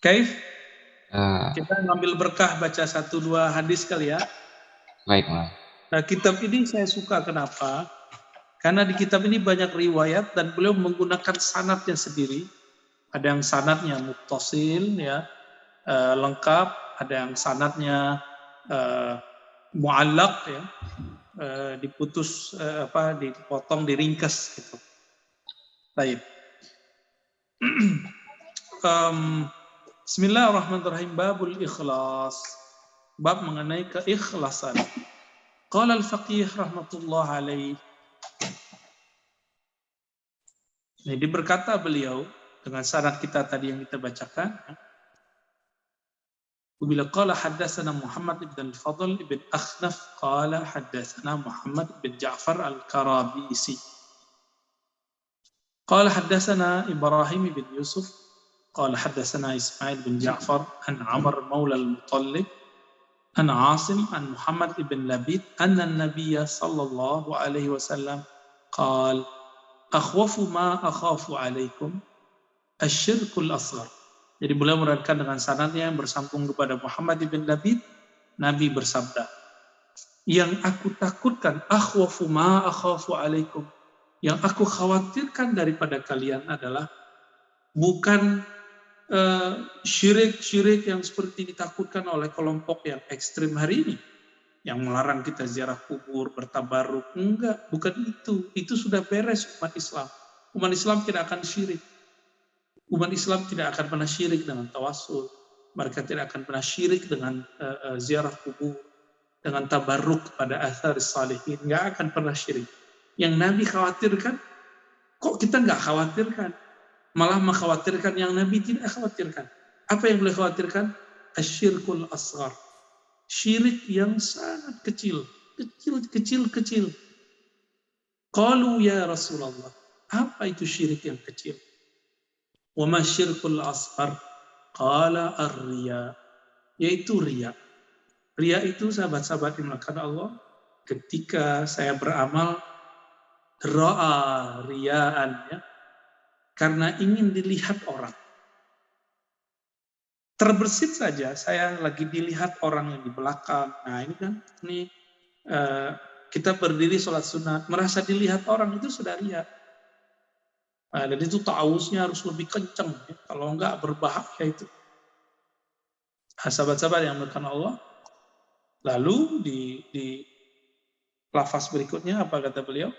Kaif? Eh, Kita ngambil berkah baca 1-2 hadis kali ya. Baik, Mas. Nah, kitab ini saya suka kenapa? Karena di kitab ini banyak riwayat dan beliau menggunakan sanadnya sendiri. Ada yang sanadnya muttasil ya, lengkap, ada yang sanadnya muallaq ya, diputus dipotong, diringkas gitu. Baik. Bismillahirrahmanirrahim. Babul ikhlas. Bab mengenai keikhlasan. Qala al-faqih rahmatullah alaih. Jadi berkata beliau dengan syarat kita tadi yang kita bacakan. Bila qala haddatsana Muhammad ibn al-Fadl ibn Akhnaf qala haddatsana Muhammad ibn Ja'far al-Karabisi. Qala haddatsana Ibrahim ibn Yusuf qala haddatsana Ismail bin Ja'far an Amr maula al-Muttalib an Asim an Muhammad ibn Labid anna an-nabiy sallallahu alaihi wasallam qala akhwafu ma akhafu alaikum asyirkul asghar. Jadi beliau meriwayatkan dengan sanadnya yang bersambung kepada Muhammad ibn Labid, Nabi bersabda, yang aku takutkan, akhwafu ma akhafu alaikum, yang aku khawatirkan daripada kalian adalah bukan syirik-syirik yang seperti ditakutkan oleh kelompok yang ekstrim hari ini, yang melarang kita ziarah kubur, bertabaruk. Enggak, bukan itu. Itu sudah beres umat Islam. Umat Islam tidak akan syirik. Umat Islam tidak akan pernah syirik dengan tawassul. Mereka tidak akan pernah syirik dengan ziarah kubur, dengan tabarruk pada athar salihin. Nggak akan pernah syirik. Yang Nabi khawatirkan, kok kita nggak khawatirkan? Malah mengkhawatirkan yang Nabi tidak khawatirkan. Apa yang boleh khawatirkan? Asyirkul asghar. Syirik yang sangat kecil. Kecil. Qalu ya Rasulullah. Apa itu syirik yang kecil? Wa ma syirkul asghar? Qala ar-riya, yaitu riya. Riya itu sahabat-sahabat yang dimuliakan Allah, ketika saya beramal ra'a riyaan ya, karena ingin dilihat orang. Terbersit saja saya lagi dilihat orang yang di belakang. Nah ini kan kita berdiri sholat sunat, merasa dilihat orang itu sudah riya. Nah, dan itu ta'awusnya harus lebih kencang ya. Kalau enggak berbahaya itu. Sahabat-sahabat yang dimuliakan Allah. Lalu di lafaz berikutnya apa kata beliau?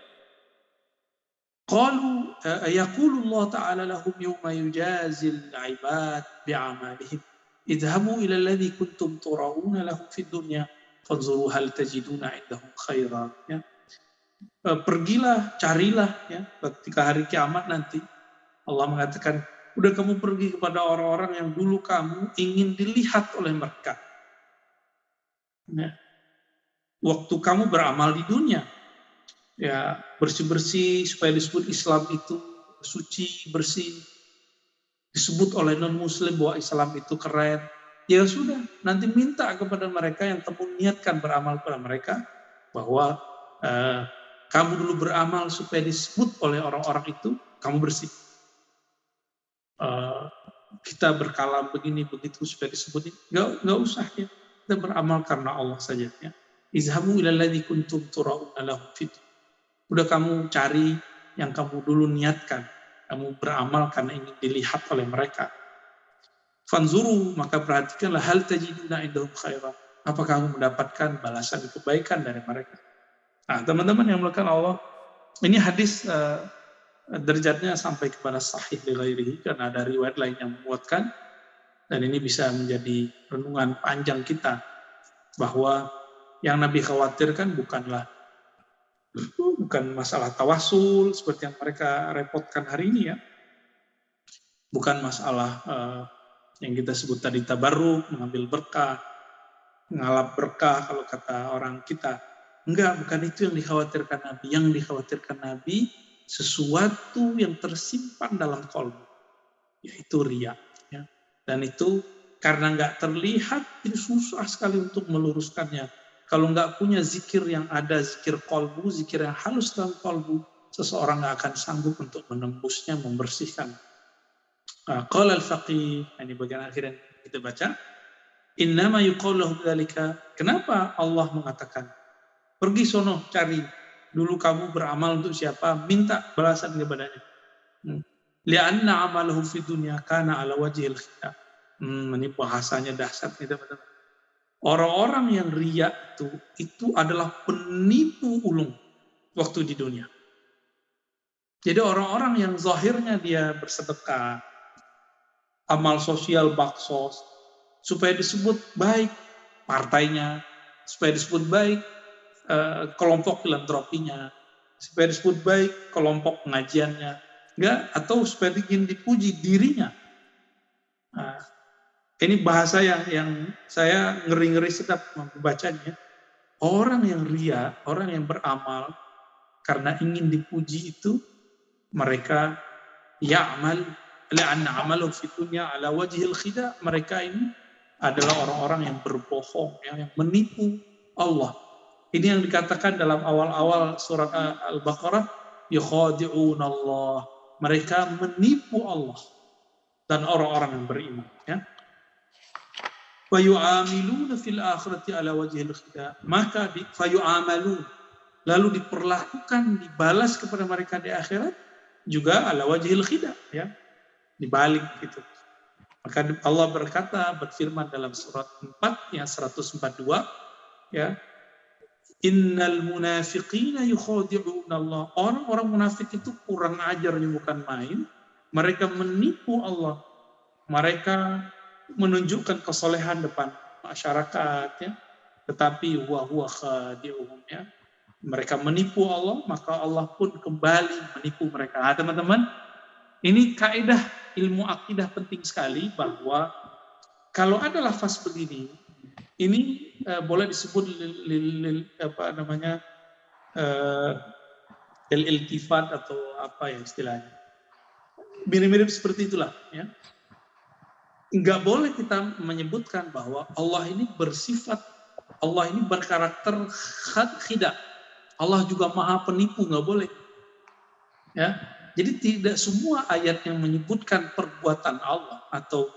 Qalu yaqulu Allah ta'ala lahum yawma yujazil 'ibad bi'amalihim idhabu ila alladhi kuntum tura'una lahum fid dunya fanzuru hal tajiduna 'indahum khairan ya. Pergilah, carilah ya, ketika hari kiamat nanti Allah mengatakan, udah kamu pergi kepada orang-orang yang dulu kamu ingin dilihat oleh mereka. Ya. Waktu kamu beramal di dunia, ya bersih-bersih supaya disebut Islam itu suci, bersih. Disebut oleh non-muslim bahwa Islam itu keren. Ya sudah, nanti minta kepada mereka yang kamu niatkan beramal kepada mereka, bahwa kamu dulu beramal supaya disebut oleh orang-orang itu, kamu bersih. Kita berkalam begini begitu supaya disebut, nggak usah ya, kita beramal karena Allah saja ya. Izhabu ila alladzi kuntum tura'una lahum fid. Udah kamu cari yang kamu dulu niatkan, kamu beramal karena ingin dilihat oleh mereka. Fanzuru, maka perhatikanlah, hal tajiduna indahum khairan, apakah kamu mendapatkan balasan kebaikan dari mereka. Nah teman-teman yang melakukan Allah, ini hadis derajatnya sampai kepada sahih li ghairihi, karena ada riwayat lain yang menguatkan. Dan ini bisa menjadi renungan panjang kita, bahwa yang Nabi khawatirkan bukan masalah tawasul seperti yang mereka repotkan hari ini ya. Bukan masalah yang kita sebut tadi tabarruk, mengambil berkah, ngalap berkah kalau kata orang kita. Enggak, bukan itu yang dikhawatirkan Nabi. Yang dikhawatirkan Nabi sesuatu yang tersimpan dalam qalbu, yaitu riya. Ya. Dan itu karena nggak terlihat, itu susah sekali untuk meluruskannya. Kalau nggak punya zikir yang ada, zikir qalbu, zikir yang halus dalam qalbu, seseorang nggak akan sanggup untuk menembusnya, membersihkan. Qala al-faqih, ini bagian akhir yang kita baca. Innama yuqalu lahu bidzalika. Kenapa Allah mengatakan, pergi sono cari dulu kamu beramal untuk siapa, minta balasan kepadanya. Lianna amalahu fi dunya kana ala wajhil khida. Ini bahasanya dahsyat nih teman-teman. Orang-orang yang riya itu adalah penipu ulung waktu di dunia. Jadi orang-orang yang zahirnya dia bersedekah, amal sosial baksos, supaya disebut baik partainya, supaya disebut baik kelompok filantropinya, supaya disebut baik kelompok pengajiannya, enggak, atau supaya ingin dipuji dirinya. Nah, ini bahasa yang saya ngeri-ngeri sedap membacanya. Orang yang ria, orang yang beramal karena ingin dipuji itu, mereka ya'mal la'anna amalu fi dunya ala wajhil khida. Mereka ini adalah orang-orang yang berbohong, yang menipu Allah. Ini yang dikatakan dalam awal-awal surat Al-Baqarah, yukhadi'un Allah. Mereka menipu Allah dan orang-orang yang beriman. Ya. Wa yu'amiluna fil akhirati ala wajhil khida. Maka fayu'amalun, lalu diperlakukan, dibalas kepada mereka di akhirat juga ala wajhil khida, ya, dibalik gitu. Maka Allah berkata, berfirman dalam surat 4 yang 142, ya, innal munafiqina yukhadi'un Allah. Orang-orang munafik itu kurang ajarnya bukan main. Mereka menipu Allah. Mereka menunjukkan kesolehan depan masyarakat, ya, tetapi huwa khadi'uhum, ya. Mereka menipu Allah, maka Allah pun kembali menipu mereka. Nah, teman-teman, ini kaidah ilmu akidah penting sekali, bahwa kalau ada lafaz begini, ini boleh disebut iltifat atau apa ya istilahnya. Mirip-mirip seperti itulah, ya. Enggak boleh kita menyebutkan bahwa Allah ini bersifat, Allah ini berkarakter khida. Allah juga maha penipu, nggak boleh. Ya, jadi tidak semua ayat yang menyebutkan perbuatan Allah atau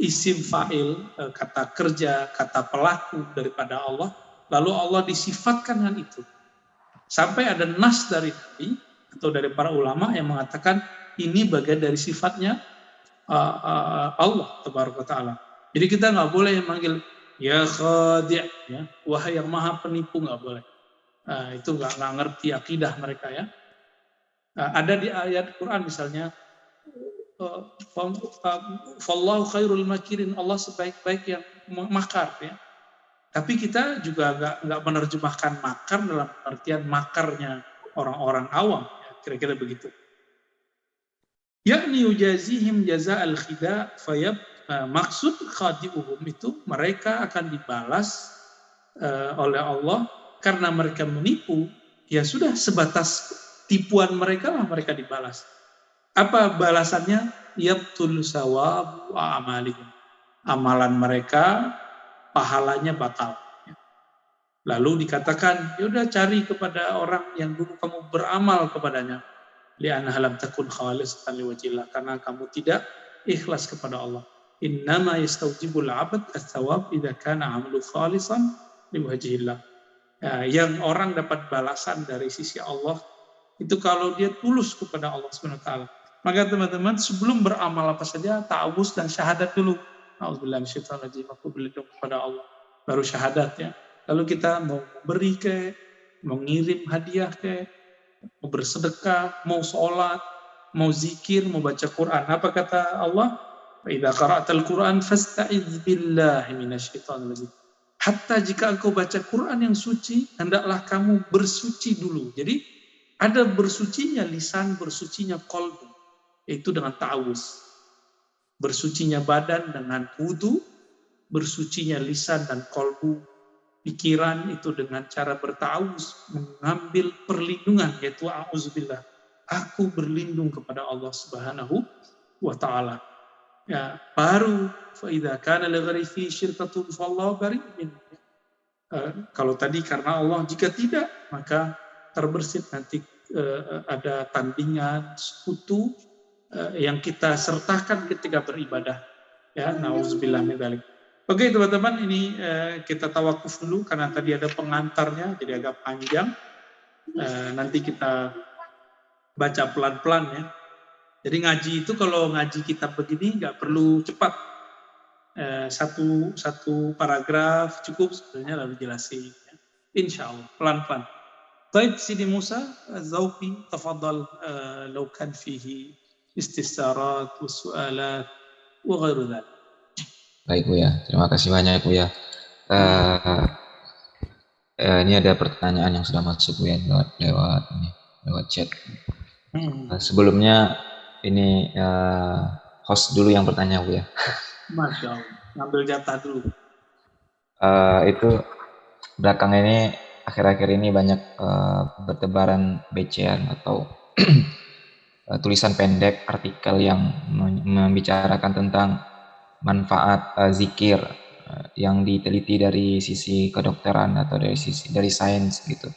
isim fa'il, kata kerja, kata pelaku daripada Allah, lalu Allah disifatkan dengan itu. Sampai ada nas dari Nabi atau dari para ulama yang mengatakan ini bagian dari sifatnya Allah tabaraka ta'ala. Jadi kita nggak boleh manggil ya khadi', ya, wahai yang maha penipu, nggak boleh. Itu nggak ngerti akidah mereka, ya. Ada di ayat Quran misalnya, fallahu khairul makirin, Allah sebaik-baik yang makar, ya. Tapi kita juga nggak menerjemahkan makar dalam artian makarnya orang-orang awam, ya, kira-kira begitu. Yakni yujazihim jaza'al khida fayab, maksud khadi'uhum itu mereka akan dibalas oleh Allah karena mereka menipu, ya sudah sebatas tipuan mereka lah mereka dibalas. Apa balasannya? Yabtul sawab wa amalihim. Amalan mereka, pahalanya batal. Lalu dikatakan, yaudah cari kepada orang yang dulu kamu beramal kepadanya. Li'annaha lam takun khalisatan liwajhillah, karena kamu tidak ikhlas kepada Allah. Innama yastawjibul 'abd ats-tsawab idza kana 'amalu khalisan liwajhillah. Ya, yang orang dapat balasan dari sisi Allah itu kalau dia tulus kepada Allah Subhanahu wa taala. Maka teman-teman, sebelum beramal apa saja, ta'awuz dan syahadat dulu. A'udzubillahi minasyaitonir rajim, aku berlindung kepada Allah. Baru syahadat, ya. Lalu kita mau beri ke, mau ngirim hadiah ke, mau bersedekah, mau sholat, mau zikir, mau baca Quran. Apa kata Allah? Fa idza qara'tal Qur'an fasta'idz billahi minasyaitonir rajim. Hatta jika engkau baca Quran yang suci, hendaklah kamu bersuci dulu. Jadi ada bersucinya lisan, bersucinya qalbu, yaitu dengan ta'awuz. Bersucinya badan dengan wudu, bersucinya lisan dan qalbu, pikiran itu dengan cara berta'awuz, mengambil perlindungan, yaitu a'udzubillah. Aku berlindung kepada Allah Subhanahu wa ta'ala. Ya, baru faida kana li fi syirkatun fallahu bari'un. Kalau tadi karena Allah, jika tidak maka terbersit nanti ada tandingan sekutu yang kita sertakan ketika beribadah. Ya, nauzubillah min dzalik. Oke teman-teman, ini kita tawakuf dulu karena tadi ada pengantarnya jadi agak panjang. Nanti kita baca pelan-pelan ya. Jadi ngaji itu kalau ngaji kitab begini nggak perlu cepat. Satu paragraf cukup sebenarnya lalu jelasin. Ya. Insya Allah pelan-pelan. Baik Sidi Musa, Zauqi, tafadhal law kan fihi istisyarat wa su'alat wa ghairu dzalik. Baik Buya, terima kasih banyak Buya. Ini ada pertanyaan yang sudah masuk Buya lewat chat. Sebelumnya ini host dulu yang bertanya Buya. Masya Allah, ngambil jatah dulu. Itu belakang ini akhir-akhir ini banyak bertebaran becean atau tulisan pendek artikel yang membicarakan tentang manfaat zikir yang diteliti dari sisi kedokteran atau dari sains gitu,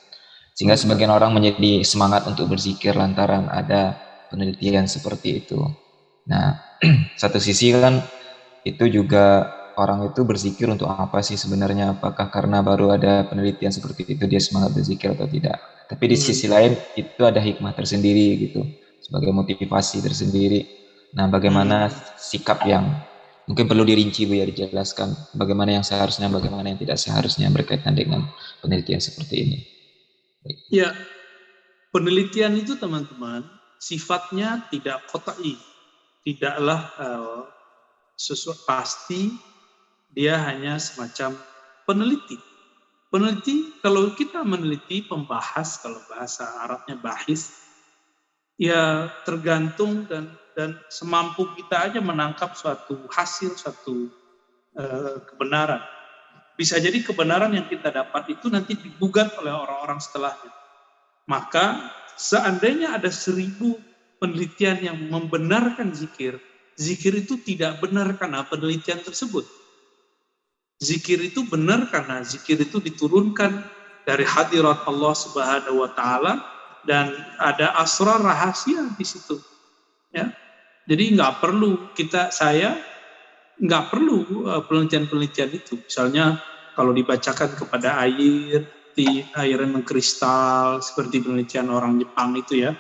sehingga sebagian orang menjadi semangat untuk berzikir lantaran ada penelitian seperti itu. Nah, satu sisi kan itu juga orang itu berzikir untuk apa sih sebenarnya? Apakah karena baru ada penelitian seperti itu dia semangat berzikir atau tidak? Tapi di sisi lain itu ada hikmah tersendiri gitu, sebagai motivasi tersendiri. Nah, bagaimana sikap yang mungkin perlu dirinci Bu ya, dijelaskan bagaimana yang seharusnya, bagaimana yang tidak seharusnya berkaitan dengan penelitian seperti ini. Baik. Ya, penelitian itu teman-teman sifatnya tidak qat'i, tidaklah sesuatu pasti, dia hanya semacam peneliti. Peneliti, kalau kita meneliti pembahas, kalau bahasa Arabnya bahis, ya tergantung dan semampu kita aja menangkap suatu hasil, suatu kebenaran. Bisa jadi kebenaran yang kita dapat itu nanti digugat oleh orang-orang setelahnya. Maka seandainya ada 1000 penelitian yang membenarkan zikir, zikir itu tidak benar karena penelitian tersebut. Zikir itu benar karena zikir itu diturunkan dari hadirat Allah Subhanahu wa taala dan ada asrar rahasia di situ. Ya. Jadi nggak perlu saya nggak perlu penelitian-penelitian itu. Misalnya kalau dibacakan kepada air yang mengkristal seperti penelitian orang Jepang itu ya.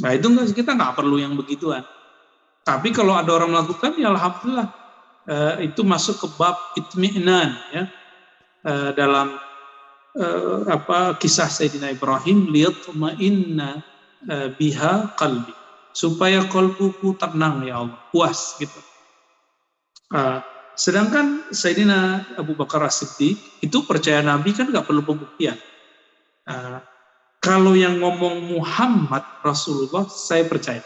Nah itu kita nggak perlu yang begituan. Tapi kalau ada orang melakukan ya alhamdulillah itu masuk ke bab itmi'nan ya. Dalam kisah Sayyidina Ibrahim, liyatma'inna biha qalbi, supaya kalbuku tenang ya Allah, puas gitu. Sedangkan Sayyidina Abu Bakar As-Siddiq itu percaya Nabi kan nggak perlu pembuktian. Kalau yang ngomong Muhammad Rasulullah saya percaya.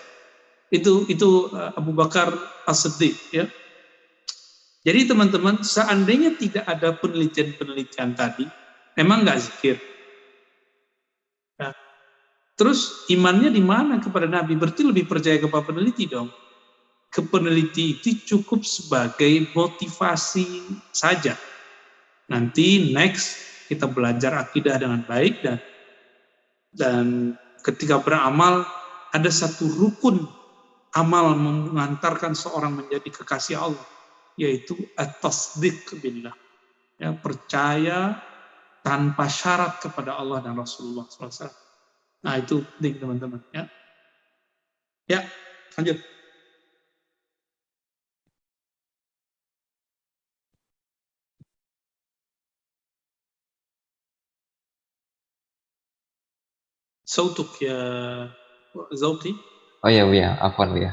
Itu Abu Bakar As-Siddiq ya. Jadi teman-teman, seandainya tidak ada penelitian-penelitian tadi, memang nggak zikir. Ya. Terus imannya di mana kepada Nabi? Berarti lebih percaya kepada peneliti dong. Peneliti itu cukup sebagai motivasi saja. Nanti next kita belajar akidah dengan baik dan ketika beramal ada satu rukun amal mengantarkan seorang menjadi kekasih Allah, yaitu at-tasdiq billah. Ya, percaya tanpa syarat kepada Allah dan Rasulullah SAW. Nah itu penting teman-teman ya. Ya, lanjut. Sautuk ya Zauqi. Oh ya Bu ya, afwan Bu ya.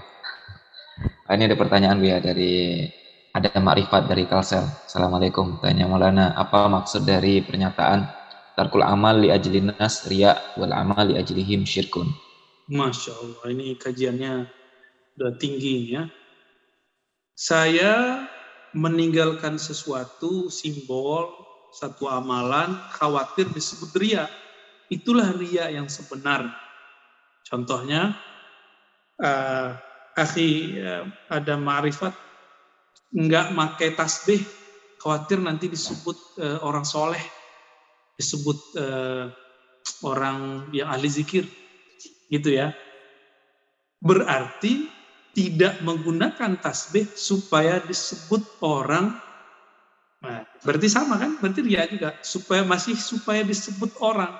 Ini ada pertanyaan Bu ya dari ada Makrifat dari Kalsel. Assalamualaikum, tanya Maulana, apa maksud dari pernyataan tarkul amal li ajlin nas riya wal amal li ajlihim syirkun? Masya Allah, ini kajiannya udah tinggi ya. Saya meninggalkan sesuatu simbol, satu amalan, khawatir disebut riya. Itulah riya yang sebenarnya. Contohnya, ada Ma'rifat nggak pakai tasbih, khawatir nanti disebut orang soleh, disebut orang yang ahli zikir, gitu ya. Berarti tidak menggunakan tasbih supaya disebut orang. Nah, berarti sama kan? Berarti ria juga. Supaya disebut orang.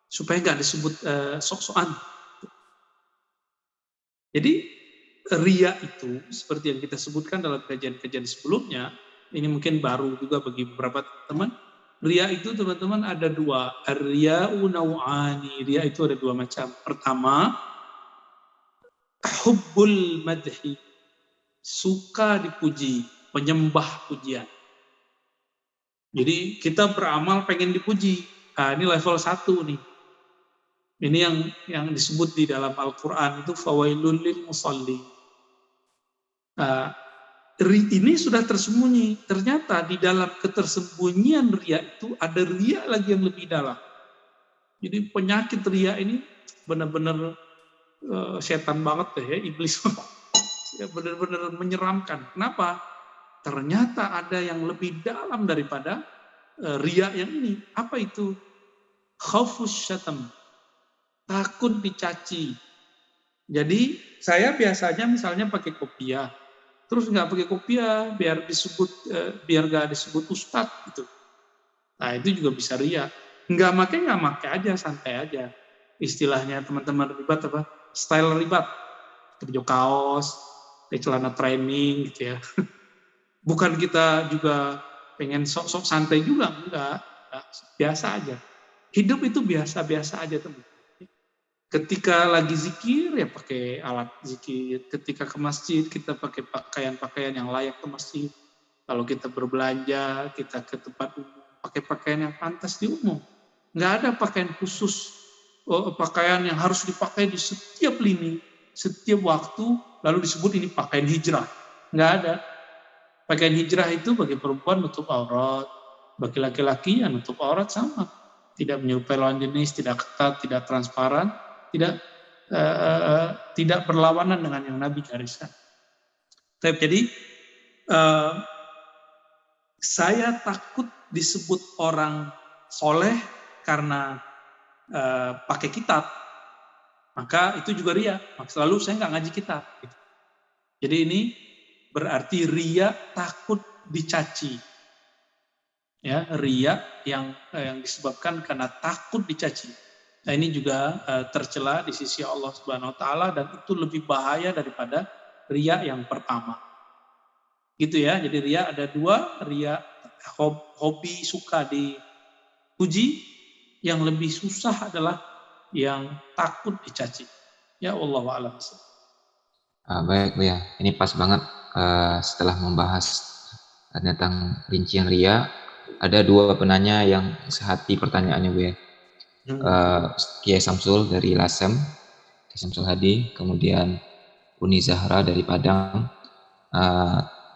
Supaya nggak disebut sok-sokan. Jadi ria itu seperti yang kita sebutkan dalam kajian-kajian sebelumnya, ini mungkin baru juga bagi beberapa teman. Ria itu teman-teman ada dua. Ar-riya'u naw'ani. Ria itu ada dua macam. Pertama, hubbul madhi. Suka dipuji, penyembah pujian. Jadi kita beramal pengen dipuji. Nah, ini level 1 nih. Ini yang disebut di dalam Al-Quran itu fawailul lil musalli. Nah, ini sudah tersembunyi. Ternyata di dalam ketersembunyian ria itu ada ria lagi yang lebih dalam. Jadi penyakit ria ini benar-benar setan banget deh ya, iblis. Ya, benar-benar menyeramkan. Kenapa? Ternyata ada yang lebih dalam daripada ria yang ini. Apa itu? Khaufus syatam. Takut dicaci. Jadi saya biasanya misalnya pakai kopiah. Terus nggak pakai kopiah biar nggak disebut ustadz gitu. Nah itu juga bisa ria. Nggak pakai aja, santai aja. Istilahnya teman-teman ribat apa? Style ribat. Baju kaos, celana training gitu ya. Bukan kita juga pengen sok-sok santai juga, enggak. Biasa aja. Hidup itu biasa-biasa aja teman. Ketika lagi zikir ya pakai alat zikir. Ketika ke masjid kita pakai pakaian-pakaian yang layak ke masjid. Kalau kita berbelanja, kita ke tempat umum, pakai pakaian yang pantas di umum. Enggak ada pakaian khusus, pakaian yang harus dipakai di setiap lini, setiap waktu, lalu disebut ini pakaian hijrah. Enggak ada. Pakaian hijrah itu bagi perempuan nutup aurat, bagi laki-laki yang nutup aurat sama. Tidak menyerupai lawan jenis, tidak ketat, tidak transparan, tidak berlawanan dengan yang Nabi gariskan. Jadi saya takut disebut orang soleh karena pakai kitab, maka itu juga ria. Lalu saya nggak ngaji kitab. Jadi ini berarti ria takut dicaci. Ya, ria yang disebabkan karena takut dicaci. Nah, ini juga tercela di sisi Allah Subhanahu wa taala dan itu lebih bahaya daripada ria yang pertama. Gitu ya. Jadi ria ada dua, ria hobi suka dipuji, yang lebih susah adalah yang takut dicaci. Ya Allah a'lam. Baik Bu ya, ini pas banget setelah membahas tentang rincian ria, ada dua penanya yang sehati pertanyaannya Bu ya. Kiai Samsul dari Lasem, Kiai Samsul Hadi, kemudian Uni Zahra dari Padang.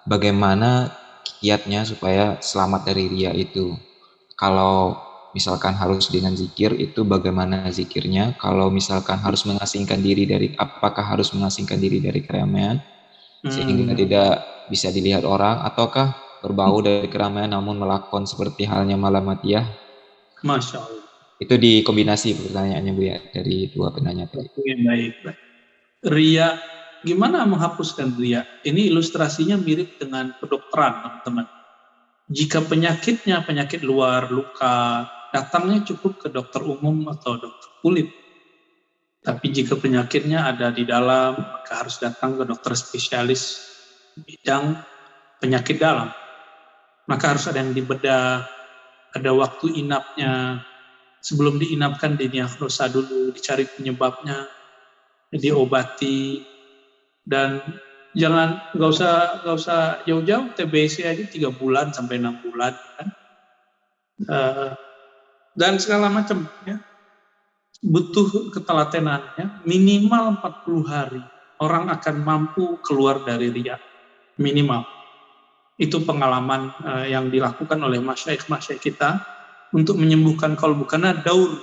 Bagaimana kiatnya supaya selamat dari ria itu? Kalau misalkan harus dengan zikir, itu bagaimana zikirnya? Kalau misalkan harus mengasingkan diri apakah harus mengasingkan diri dari keramaian sehingga tidak bisa dilihat orang, ataukah berbau dari keramaian namun melakukan seperti halnya malamatiyah? Masya Allah. Itu dikombinasi pertanyaannya Bu ya, dari dua penanya tadi. Baik. Ria, gimana menghapuskan ria? Ini ilustrasinya mirip dengan kedokteran teman-teman. Jika penyakitnya penyakit luar, luka, datangnya cukup ke dokter umum atau dokter kulit. Tapi jika penyakitnya ada di dalam, maka harus datang ke dokter spesialis bidang penyakit dalam. Maka harus ada yang dibedah, ada waktu inapnya. Sebelum diinapkan didiagnosa dulu, dicari penyebabnya, diobati, dan nggak usah jauh-jauh, TBC aja 3 bulan sampai 6 bulan kan. Dan segala macam ya. Butuh ketelatenan ya. Minimal 40 hari orang akan mampu keluar dari ria. Minimal. Itu pengalaman yang dilakukan oleh masyaikh kita untuk menyembuhkan qalbu, karena daur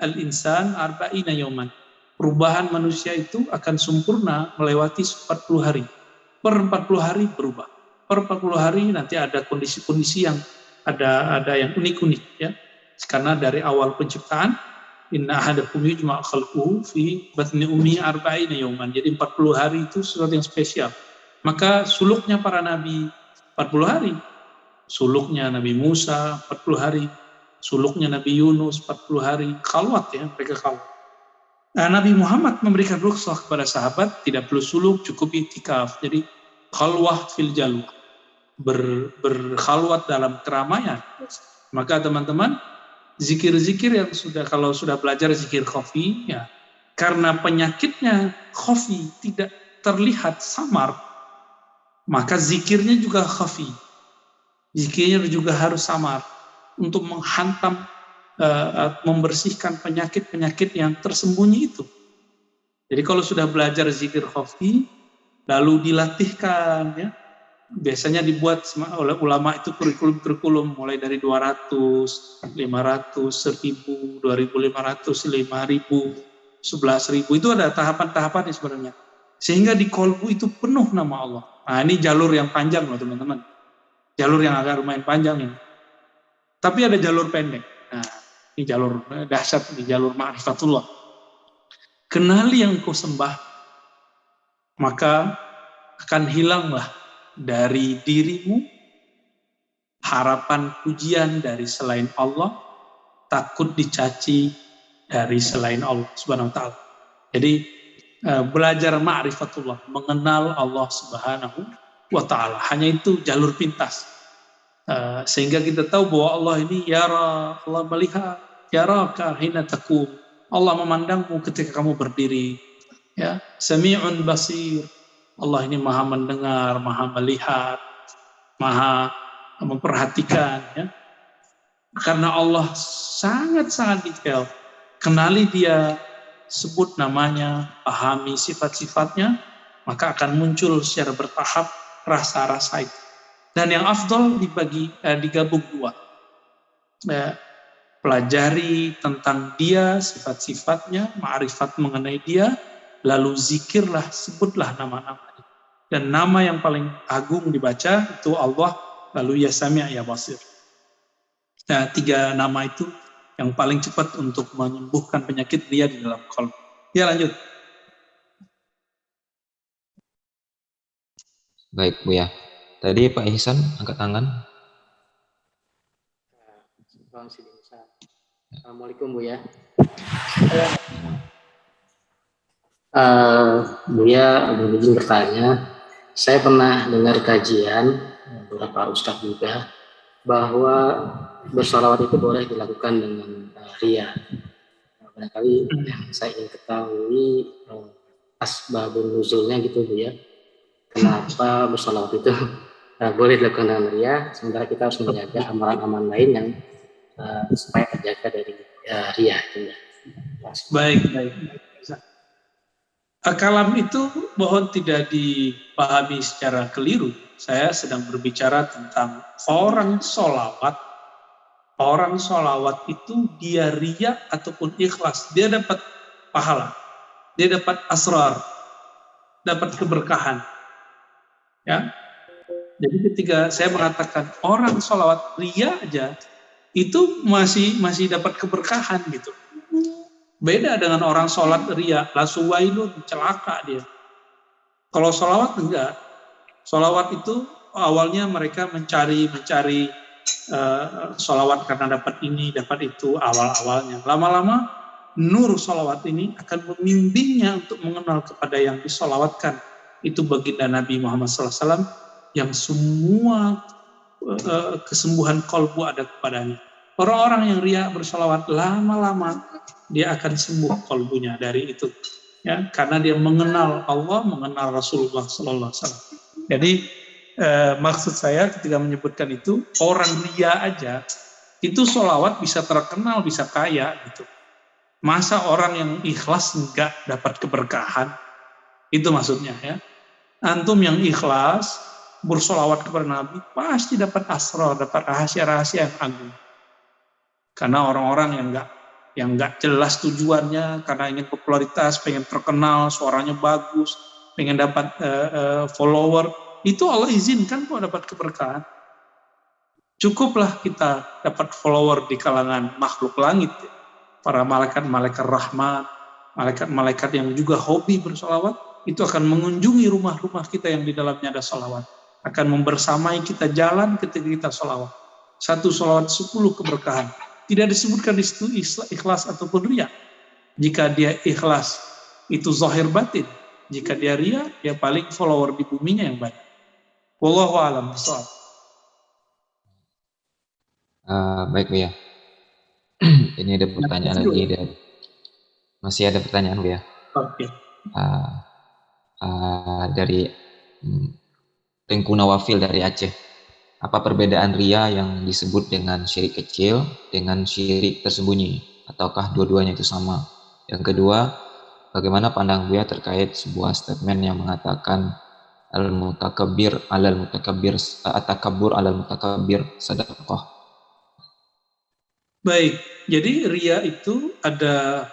al-insan arba'ina yauman. Perubahan manusia itu akan sempurna melewati 40 hari. Per 40 hari berubah. Per 40 hari nanti ada kondisi-kondisi yang ada yang unik-unik ya. Karena dari awal penciptaan Inna ahadakum yujma' khalquhu fi batni ummi arba'ina yawman. Jadi 40 hari itu sesuatu yang spesial. Maka suluknya para nabi 40 hari. Suluknya Nabi Musa 40 hari. Suluknya Nabi Yunus 40 hari. Khalwat ya, mereka khalwat. Nah, Nabi Muhammad memberikan rukhsah kepada sahabat, tidak perlu suluk, cukup iktikaf. Jadi khalwah fil jalwah, berkhalwat dalam keramaian. Maka teman-teman, zikir-zikir yang kalau sudah belajar zikir khafi, ya, karena penyakitnya khafi tidak terlihat samar, maka zikirnya juga khafi. Zikirnya juga harus samar untuk menghantam, membersihkan penyakit-penyakit yang tersembunyi itu. Jadi kalau sudah belajar zikir khafi, lalu dilatihkan, ya, biasanya dibuat oleh ulama itu kurikulum mulai dari 200, 500, 1000, 2500, 5000, 11.000, itu ada tahapan-tahapan sebenarnya. Sehingga di kolbu itu penuh nama Allah. Nah, ini jalur yang panjang loh teman-teman. Jalur yang agak lumayan panjang ini. Tapi ada jalur pendek. Nah, ini jalur dahsyat, ini jalur ma'rifatullah. Kenali yang kau sembah, maka akan hilanglah dari dirimu harapan pujian dari selain Allah, takut dicaci dari selain Allah Subhanahu wa taala. Jadi belajar ma'rifatullah, mengenal Allah Subhanahu wa taala, hanya itu jalur pintas. Sehingga kita tahu bahwa Allah ini yara, Allah melihat, yaraka hina taqum, Allah memandangmu ketika kamu berdiri, ya, sami'un basir, Allah ini maha mendengar, maha melihat, maha memperhatikan, ya. Karena Allah sangat-sangat detail. Kenali dia, sebut namanya, pahami sifat-sifatnya, maka akan muncul secara bertahap rasa-rasa itu. Dan yang afdal digabung dua. Pelajari tentang dia, sifat-sifatnya, ma'rifat mengenai dia, lalu zikirlah, sebutlah nama-namanya. Dan nama yang paling agung dibaca itu Allah, lalu ya Sami' ya Basir. Nah, 3 nama itu yang paling cepat untuk menyembuhkan penyakit dia di dalam qalb. Ya, lanjut. Baik Bu ya. Tadi Pak Ihsan angkat tangan. Assalamualaikum Bu ya. Bu ya, izin bertanya. Saya pernah dengar kajian beberapa ustadz juga bahwa bersolawat itu boleh dilakukan dengan ria. Barangkali yang saya ingin ketahui asbabun nuzulnya gitu Bu ya. Kenapa bersolawat itu boleh dilakukan dengan ria, sementara kita harus menjaga amalan-amalan lain yang supaya terjaga dari ria itu ya. Baik. Kalam itu mohon tidak dipahami secara keliru. Saya sedang berbicara tentang orang solawat. Orang solawat itu dia ria ataupun ikhlas, dia dapat pahala, dia dapat asrar, dapat keberkahan. Ya, jadi ketika saya mengatakan orang solawat ria aja, itu masih dapat keberkahan gitu. Beda dengan orang sholat ria, lasuwailun, celaka dia. Kalau sholawat enggak. Sholawat itu awalnya mereka mencari sholawat karena dapat ini, dapat itu awal-awalnya. Lama-lama nur sholawat ini akan membimbingnya untuk mengenal kepada yang disolawatkan. Itu baginda Nabi Muhammad SAW yang semua kesembuhan kolbu ada kepadanya. Orang-orang yang ria bersolawat lama-lama dia akan sembuh kolbunya dari itu, ya, karena dia mengenal Allah, mengenal Rasulullah Sallallahu Alaihi Wasallam. Jadi maksud saya ketika menyebutkan itu, orang ria aja itu solawat bisa terkenal, bisa kaya gitu. Masa orang yang ikhlas enggak dapat keberkahan? Itu maksudnya, ya. Antum yang ikhlas bersolawat kepada Nabi pasti dapat asrar, dapat rahasia-rahasia yang agung. Karena orang-orang yang nggak jelas tujuannya, karena ingin popularitas, pengen terkenal, suaranya bagus, pengen dapat follower, itu Allah izinkan kok dapat keberkahan. Cukuplah kita dapat follower di kalangan makhluk langit, para malaikat-malaikat rahmat, malaikat-malaikat yang juga hobi bersolawat, itu akan mengunjungi rumah-rumah kita yang di dalamnya ada solawat. Akan membersamai kita jalan ketika kita solawat. 1 solawat 10 keberkahan. Tidak disebutkan di situ ikhlas ataupun riya. Jika dia ikhlas, itu zahir batin. Jika dia riya, ya paling follower di buminya yang banyak. Wallahu a'lam bishawab. Baik Bu ya. Ini ada pertanyaan lagi masih ada pertanyaan Bu ya. Oke. Dari Tengku Nawafil dari Aceh. Apa perbedaan riya yang disebut dengan syirik kecil dengan syirik tersembunyi? Ataukah dua-duanya itu sama? Yang kedua, bagaimana pandang Buya terkait sebuah statement yang mengatakan al-mutakabbir alal mutakabbir at-takabbur alal mutakabbir sadaqah? Baik, jadi riya itu ada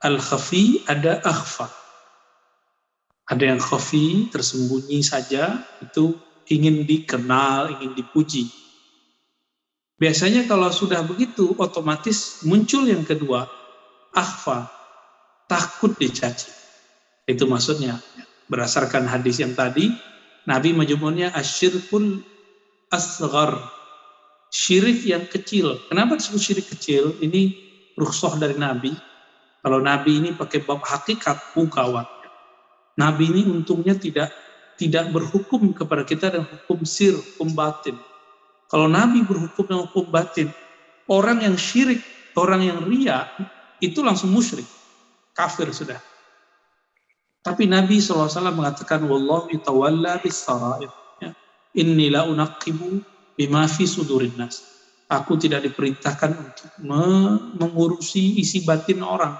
al-khafi, ada akhfa. Ada yang khafi, tersembunyi saja, itu ingin dikenal, ingin dipuji. Biasanya kalau sudah begitu, otomatis muncul yang kedua, akhfa, takut dicaci. Itu maksudnya. Berdasarkan hadis yang tadi, Nabi menyebutnya asyirkul asghar, syirik yang kecil. Kenapa disebut syirik kecil? Ini rukhsah dari Nabi. Kalau Nabi ini pakai bab hakikat, kawan. Nabi ini untungnya tidak berhukum kepada kita dengan hukum sir, hukum batin. Kalau Nabi berhukum dengan hukum batin, orang yang syirik, orang yang riya, itu langsung musyrik, kafir sudah. Tapi Nabi SAW mengatakan, Wallahu yatawalla bis-sarair. Inni la unaqibu bima fi sudurin nas. Aku tidak diperintahkan untuk mengurusi isi batin orang.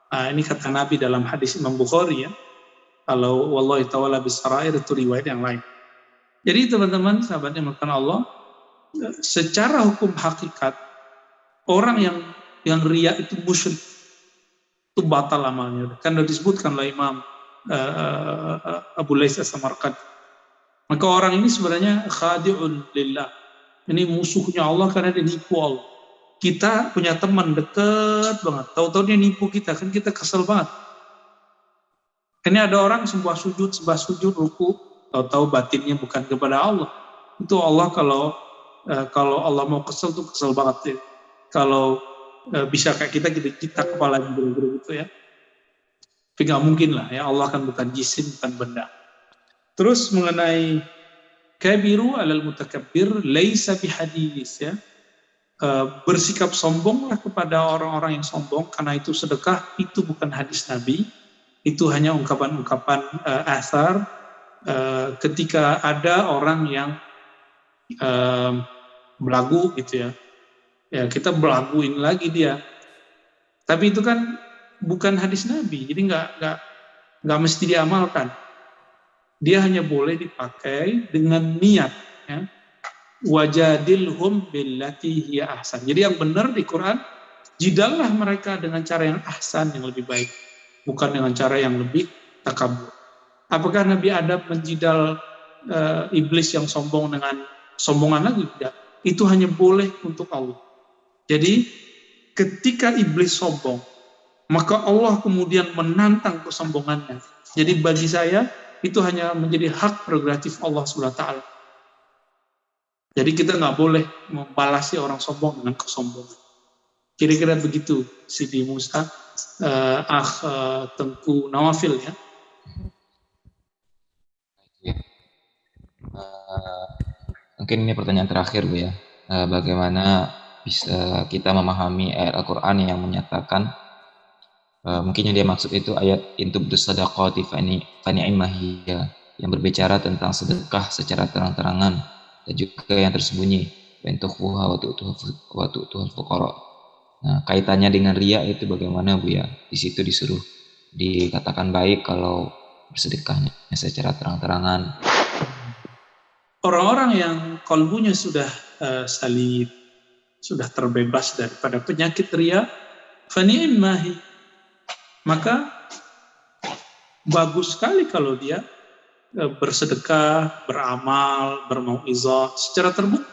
Ini kata Nabi dalam hadis Imam Bukhari ya. Kalau wallahi ta'ala bis-sarair itu riwayat yang lain. Jadi teman-teman, sahabat yang dimuliakan Allah, secara hukum hakikat, orang yang riya itu musyrik, itu batal amalnya. Kan sudah disebutkan oleh Imam Abu Lais As-Samarqand. Maka orang ini sebenarnya khadi'un lillah. Ini musuhnya Allah karena dia nipu Allah. Kita punya teman dekat banget, tahu-tahu dia nipu kita, kan kita kesel banget. Ini ada orang sebuah sujud ruku, tahu-tahu batinnya bukan kepada Allah. Itu Allah kalau Allah mau kesel tuh kesel banget ya. Kalau bisa kayak kita kepala gitu ya. Tapi nggak mungkin lah ya, Allah kan bukan jisim, bukan benda. Terus mengenai kabiru alal mutakabbir laisa bihadis ya. Bersikap sombonglah kepada orang-orang yang sombong karena itu sedekah, itu bukan hadis Nabi. Itu hanya ungkapan-ungkapan asar ketika ada orang yang belagu gitu ya. Ya kita belaguin lagi dia. Tapi itu kan bukan hadis Nabi, jadi nggak mesti diamalkan. Dia hanya boleh dipakai dengan niat. Ya. Wajadilhum billati hiya ahsan. Jadi yang benar di Quran, jidallah mereka dengan cara yang ahsan, yang lebih baik. Bukan dengan cara yang lebih takabur. Apakah Nabi Adam menjidal iblis yang sombong dengan sombongan lagi? Tidak. Itu hanya boleh untuk Allah. Jadi ketika iblis sombong, maka Allah kemudian menantang kesombongannya. Jadi bagi saya, itu hanya menjadi hak prerogatif Allah SWT. Jadi kita nggak boleh membalasi orang sombong dengan kesombongan. Kira-kira begitu, Sidi Musa, Tengku Nawafil ya. Mungkin ini pertanyaan terakhir Bu ya. Bagaimana bisa kita memahami ayat Al-Quran yang menyatakan mungkin yang dia maksud itu ayat intubdus sadaqati fani'imahiyya yang berbicara tentang sedekah secara terang-terangan dan juga yang tersembunyi bentukhuha wa tu'tuhal fuqara. Nah, kaitannya dengan riya itu bagaimana Bu ya? Di situ disuruh dikatakan baik kalau bersedekahnya secara terang-terangan. Orang-orang yang kalbunya sudah salim, sudah terbebas daripada penyakit riya, fani'immahi, maka bagus sekali kalau dia bersedekah, beramal, bermau'izah secara terbuka.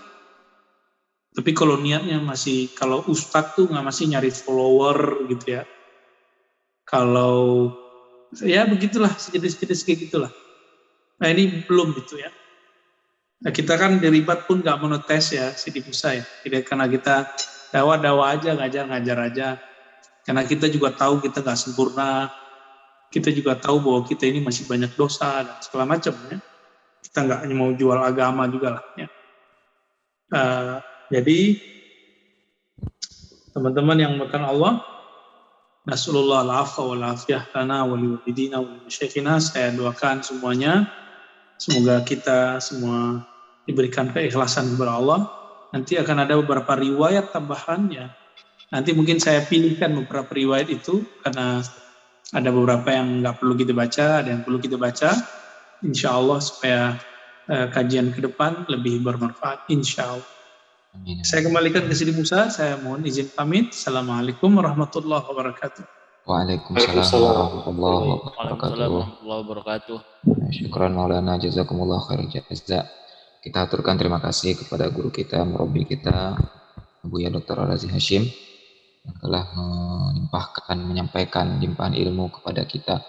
Tapi kalau niatnya masih, kalau ustadz tuh nggak masih nyari follower gitu ya. Kalau ya begitulah, sejenis-jenis kayak gitulah. Nah ini belum gitu ya. Nah kita kan di Ribat pun nggak monotes ya, Sidi Musa ya. Tidak, karena kita dakwah aja, ngajar aja. Karena kita juga tahu kita nggak sempurna. Kita juga tahu bahwa kita ini masih banyak dosa dan segala macam ya. Kita nggak hanya mau jual agama juga lah ya. Jadi teman-teman yang makan Allah, nasallallahu al-afwa wal afiyah lana wa liwalidina wa limasyayikhina. Saya doakan semuanya, semoga kita semua diberikan keikhlasan kepada Allah. Nanti akan ada beberapa riwayat tambahan ya. Nanti mungkin saya pilihkan beberapa riwayat itu karena ada beberapa yang nggak perlu kita baca, ada yang perlu kita baca. Insya Allah supaya kajian ke depan lebih bermanfaat. Insya Allah. Amin. Saya kembalikan ke Sidi Musa. Saya mohon izin pamit. Assalamualaikum warahmatullahi wabarakatuh. Waalaikumsalam warahmatullahi Waalaikumsalam wabarakatuh. warahmatullahi wabarakatuh. Syukran Maulana, jazakumullah khair jaza. Kita aturkan terima kasih kepada guru kita, murabi kita, Buya Dr. Al-Razi Hashim, yang telah menyampaikan limpahan ilmu kepada kita.